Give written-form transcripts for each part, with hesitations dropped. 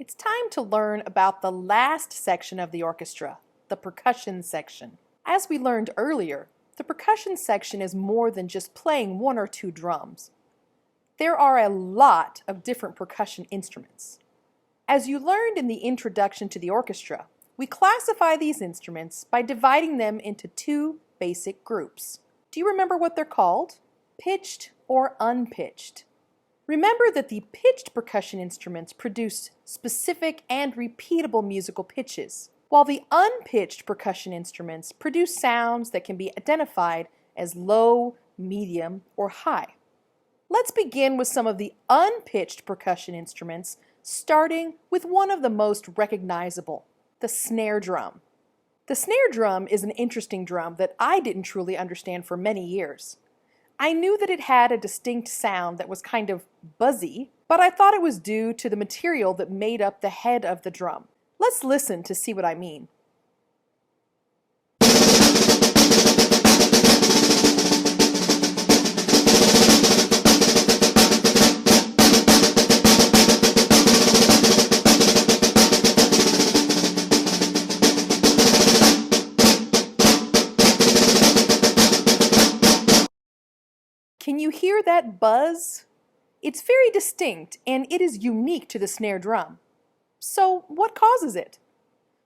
It's time to learn about the last section of the orchestra, the percussion section. As we learned earlier, the percussion section is more than just playing one or two drums. There are a lot of different percussion instruments. As you learned in the introduction to the orchestra, we classify these instruments by dividing them into two basic groups. Do you remember what they're called? Pitched or unpitched? Remember that the pitched percussion instruments produce specific and repeatable musical pitches, while the unpitched percussion instruments produce sounds that can be identified as low, medium, or high. Let's begin with some of the unpitched percussion instruments, starting with one of the most recognizable, the snare drum. The snare drum is an interesting drum that I didn't truly understand for many years. I knew that it had a distinct sound that was kind of buzzy, but I thought it was due to the material that made up the head of the drum. Let's listen to see what I mean. Can you hear that buzz? It's very distinct and it is unique to the snare drum. So what causes it?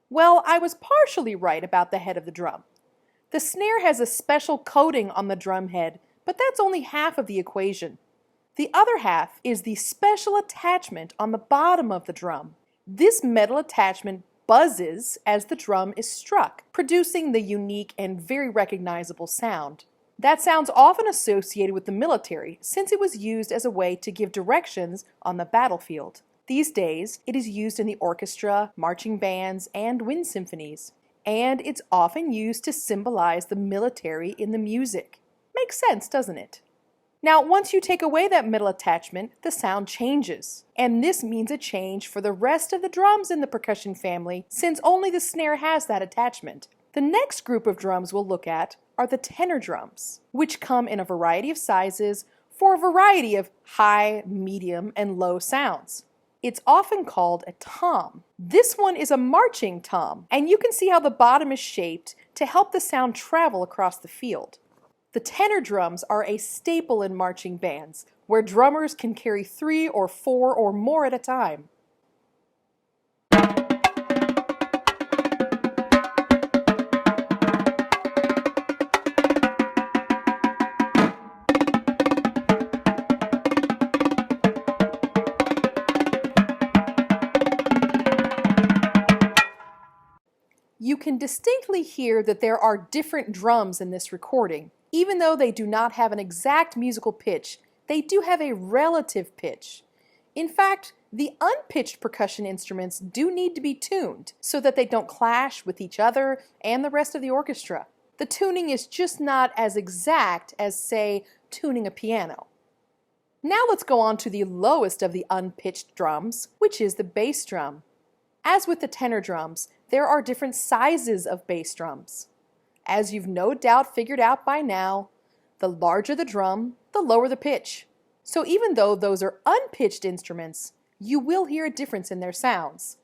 Well, I was partially right about the head of the drum. The snare has a special coating on the drum head, but that's only half of the equation. The other half is the special attachment on the bottom of the drum. This metal attachment buzzes as the drum is struck, producing the unique and very recognizable sound. That sound's often associated with the military since it was used as a way to give directions on the battlefield. These days, it is used in the orchestra, marching bands, and wind symphonies. And it's often used to symbolize the military in the music. Makes sense, doesn't it? Now, once you take away that metal attachment, the sound changes. And this means a change for the rest of the drums in the percussion family since only the snare has that attachment. The next group of drums we'll look at are the tenor drums, which come in a variety of sizes for a variety of high, medium, and low sounds. It's often called a tom. This one is a marching tom, and you can see how the bottom is shaped to help the sound travel across the field. The tenor drums are a staple in marching bands, where drummers can carry 3 or 4 or more at a time. You can distinctly hear that there are different drums in this recording. Even though they do not have an exact musical pitch, they do have a relative pitch. In fact, the unpitched percussion instruments do need to be tuned so that they don't clash with each other and the rest of the orchestra. The tuning is just not as exact as, say, tuning a piano. Now let's go on to the lowest of the unpitched drums, which is the bass drum. As with the tenor drums, there are different sizes of bass drums. As you've no doubt figured out by now, the larger the drum, the lower the pitch. So even though those are unpitched instruments, you will hear a difference in their sounds.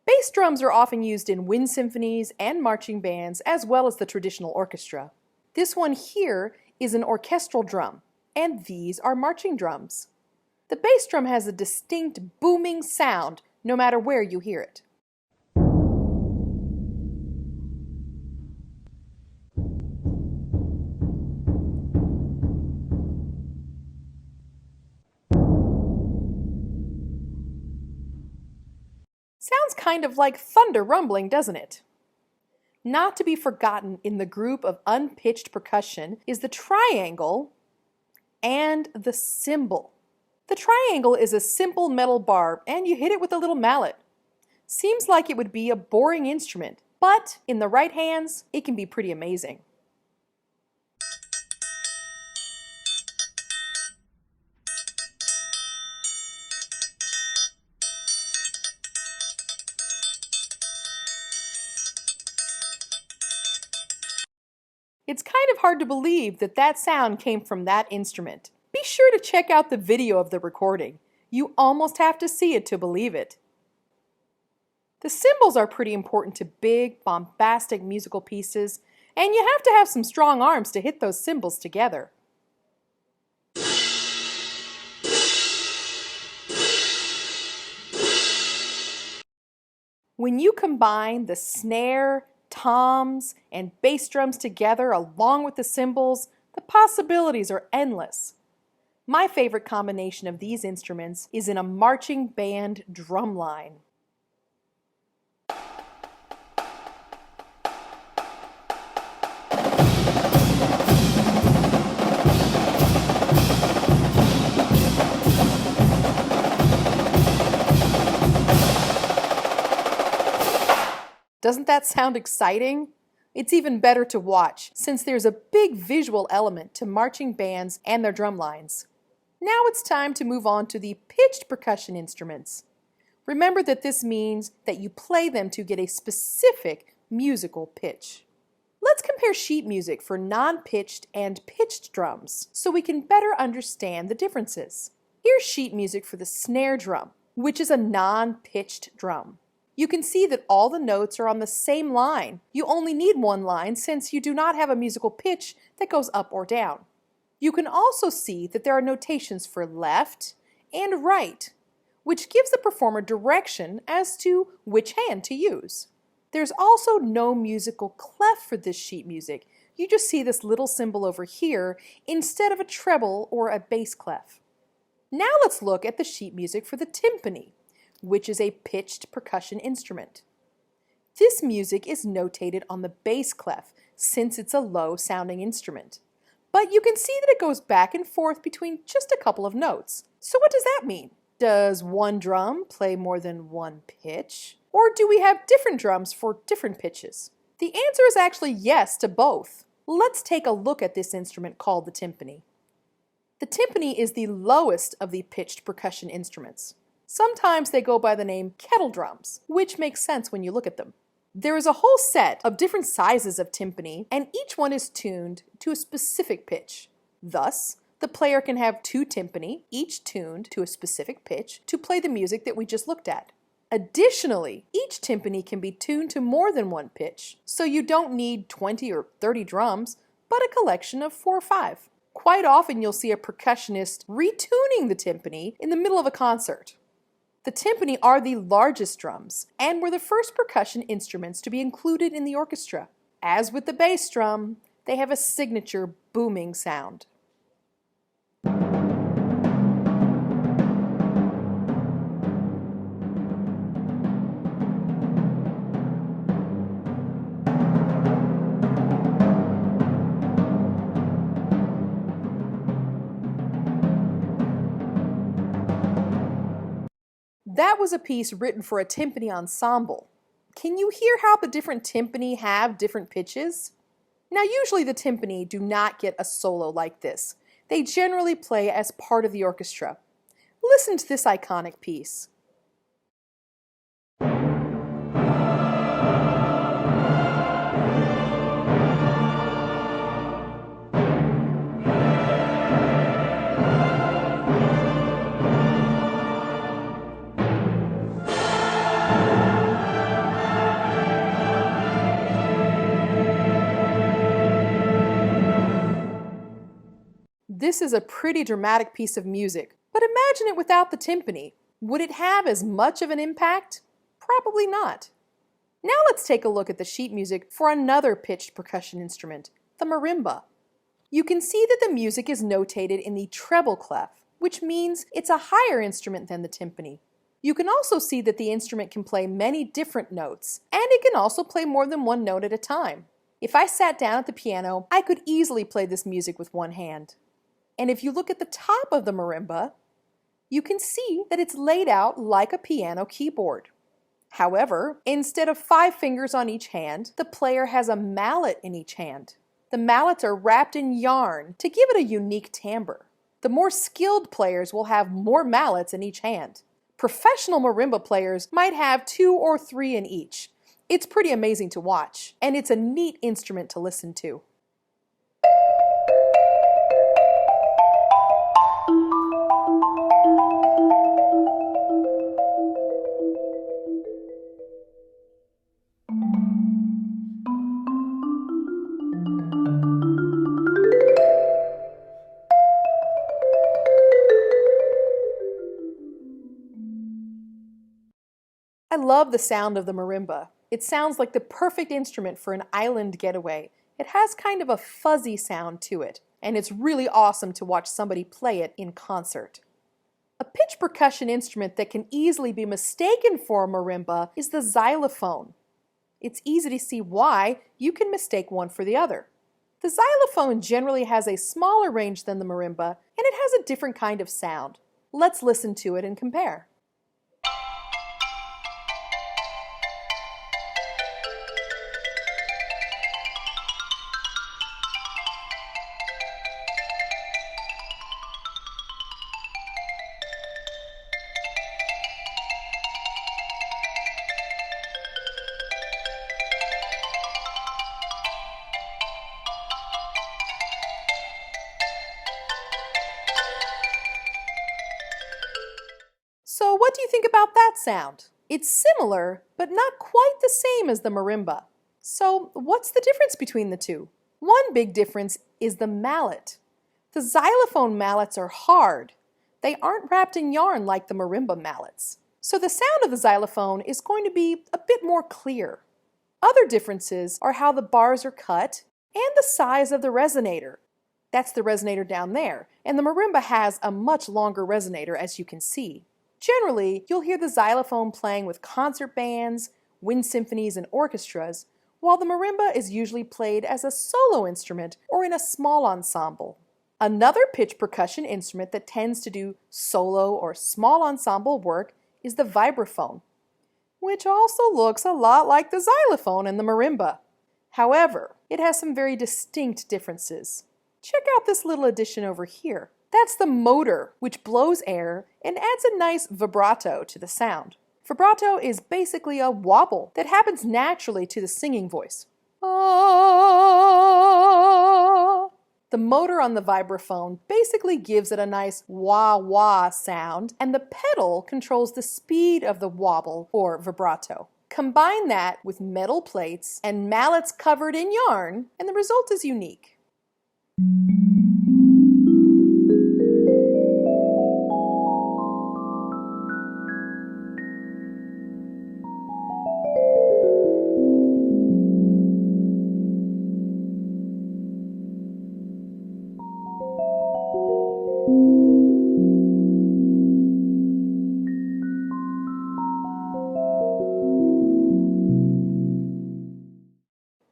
Bass drums are often used in wind symphonies and marching bands as well as the traditional orchestra. This one here is an orchestral drum, and these are marching drums. The bass drum has a distinct booming sound no matter where you hear it. Sounds kind of like thunder rumbling, doesn't it? Not to be forgotten in the group of unpitched percussion is the triangle and the cymbal. The triangle is a simple metal bar and you hit it with a little mallet. Seems like it would be a boring instrument, but in the right hands, it can be pretty amazing. It's kind of hard to believe that that sound came from that instrument. Be sure to check out the video of the recording. You almost have to see it to believe it. The cymbals are pretty important to big, bombastic musical pieces, and you have to have some strong arms to hit those cymbals together. When you combine the snare, toms, and bass drums together along with the cymbals, the possibilities are endless. My favorite combination of these instruments is in a marching band drumline. Doesn't that sound exciting? It's even better to watch, since there's a big visual element to marching bands and their drum lines. Now it's time to move on to the pitched percussion instruments. Remember that this means that you play them to get a specific musical pitch. Let's compare sheet music for non-pitched and pitched drums so we can better understand the differences. Here's sheet music for the snare drum, which is a non-pitched drum. You can see that all the notes are on the same line. You only need one line since you do not have a musical pitch that goes up or down. You can also see that there are notations for left and right, which gives the performer direction as to which hand to use. There's also no musical clef for this sheet music. You just see this little symbol over here instead of a treble or a bass clef. Now let's look at the sheet music for the timpani, which is a pitched percussion instrument. This music is notated on the bass clef since it's a low-sounding instrument. But you can see that it goes back and forth between just a couple of notes. So what does that mean? Does one drum play more than one pitch? Or do we have different drums for different pitches? The answer is actually yes to both. Let's take a look at this instrument called the timpani. The timpani is the lowest of the pitched percussion instruments. Sometimes they go by the name kettle drums, which makes sense when you look at them. There is a whole set of different sizes of timpani, and each one is tuned to a specific pitch. Thus, the player can have two timpani, each tuned to a specific pitch, to play the music that we just looked at. Additionally, each timpani can be tuned to more than one pitch, so you don't need 20 or 30 drums, but a collection of 4 or 5. Quite often you'll see a percussionist retuning the timpani in the middle of a concert. The timpani are the largest drums and were the first percussion instruments to be included in the orchestra. As with the bass drum, they have a signature booming sound. That was a piece written for a timpani ensemble. Can you hear how the different timpani have different pitches? Now usually the timpani do not get a solo like this. They generally play as part of the orchestra. Listen to this iconic piece. This is a pretty dramatic piece of music, but imagine it without the timpani. Would it have as much of an impact? Probably not. Now let's take a look at the sheet music for another pitched percussion instrument, the marimba. You can see that the music is notated in the treble clef, which means it's a higher instrument than the timpani. You can also see that the instrument can play many different notes, and it can also play more than one note at a time. If I sat down at the piano, I could easily play this music with one hand. And if you look at the top of the marimba, you can see that it's laid out like a piano keyboard. However, instead of 5 fingers on each hand, the player has a mallet in each hand. The mallets are wrapped in yarn to give it a unique timbre. The more skilled players will have more mallets in each hand. Professional marimba players might have 2 or 3 in each. It's pretty amazing to watch, and it's a neat instrument to listen to. I love the sound of the marimba. It sounds like the perfect instrument for an island getaway. It has kind of a fuzzy sound to it, and it's really awesome to watch somebody play it in concert. A pitch percussion instrument that can easily be mistaken for a marimba is the xylophone. It's easy to see why you can mistake one for the other. The xylophone generally has a smaller range than the marimba, and it has a different kind of sound. Let's listen to it and compare. So what do you think about that sound? It's similar, but not quite the same as the marimba. So what's the difference between the two? One big difference is the mallet. The xylophone mallets are hard. They aren't wrapped in yarn like the marimba mallets. So the sound of the xylophone is going to be a bit more clear. Other differences are how the bars are cut and the size of the resonator. That's the resonator down there, and the marimba has a much longer resonator, as you can see. Generally, you'll hear the xylophone playing with concert bands, wind symphonies, and orchestras, while the marimba is usually played as a solo instrument or in a small ensemble. Another pitch percussion instrument that tends to do solo or small ensemble work is the vibraphone, which also looks a lot like the xylophone and the marimba. However, it has some very distinct differences. Check out this little addition over here. That's the motor, which blows air and adds a nice vibrato to the sound. Vibrato is basically a wobble that happens naturally to the singing voice. Ah. The motor on the vibraphone basically gives it a nice wah-wah sound, and the pedal controls the speed of the wobble or vibrato. Combine that with metal plates and mallets covered in yarn, and the result is unique.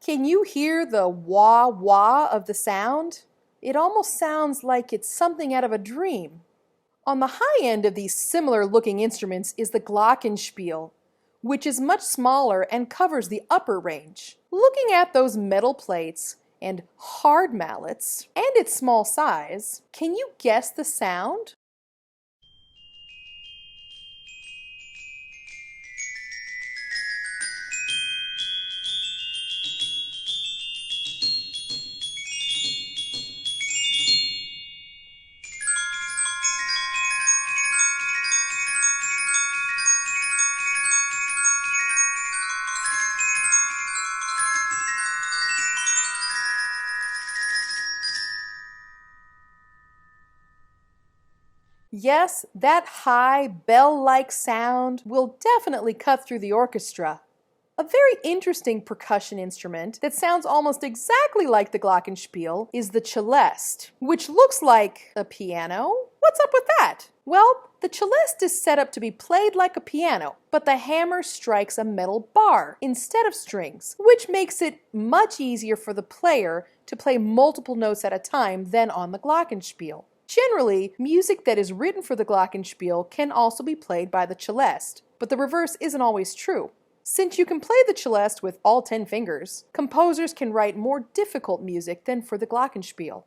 Can you hear the wah-wah of the sound? It almost sounds like it's something out of a dream. On the high end of these similar-looking instruments is the glockenspiel, which is much smaller and covers the upper range. Looking at those metal plates and hard mallets and its small size, can you guess the sound? Yes, that high, bell-like sound will definitely cut through the orchestra. A very interesting percussion instrument that sounds almost exactly like the glockenspiel is the celeste, which looks like a piano. What's up with that? Well, the celeste is set up to be played like a piano, but the hammer strikes a metal bar instead of strings, which makes it much easier for the player to play multiple notes at a time than on the glockenspiel. Generally, music that is written for the glockenspiel can also be played by the celeste, but the reverse isn't always true. Since you can play the celeste with all 10 fingers, composers can write more difficult music than for the glockenspiel.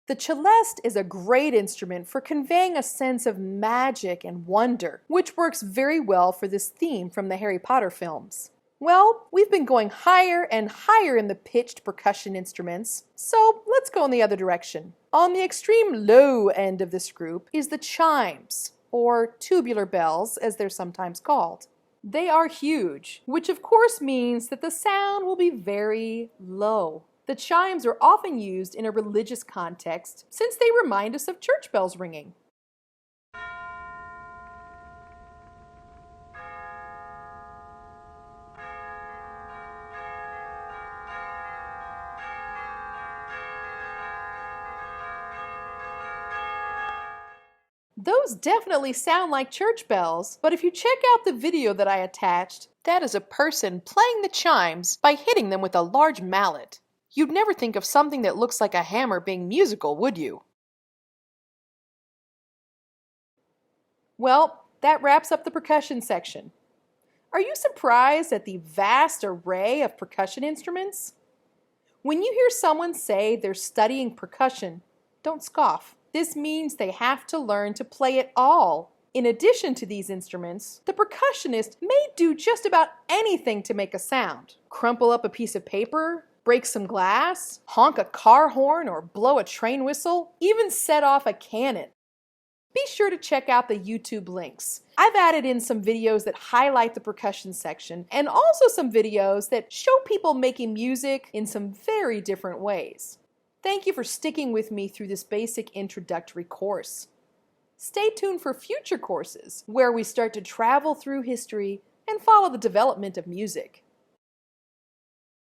The celeste is a great instrument for conveying a sense of magic and wonder, which works very well for this theme from the Harry Potter films. Well, we've been going higher and higher in the pitched percussion instruments, so let's go in the other direction. On the extreme low end of this group is the chimes. or tubular bells as they're sometimes called. They are huge, which of course means that the sound will be very low. The chimes are often used in a religious context since they remind us of church bells ringing. Those definitely sound like church bells, but if you check out the video that I attached, that is a person playing the chimes by hitting them with a large mallet. You'd never think of something that looks like a hammer being musical, would you? Well, that wraps up the percussion section. Are you surprised at the vast array of percussion instruments? When you hear someone say they're studying percussion, don't scoff. This means they have to learn to play it all. In addition to these instruments, the percussionist may do just about anything to make a sound. Crumple up a piece of paper, break some glass, honk a car horn or blow a train whistle, even set off a cannon. Be sure to check out the YouTube links. I've added in some videos that highlight the percussion section and also some videos that show people making music in some very different ways. Thank you for sticking with me through this basic introductory course. Stay tuned for future courses where we start to travel through history and follow the development of music.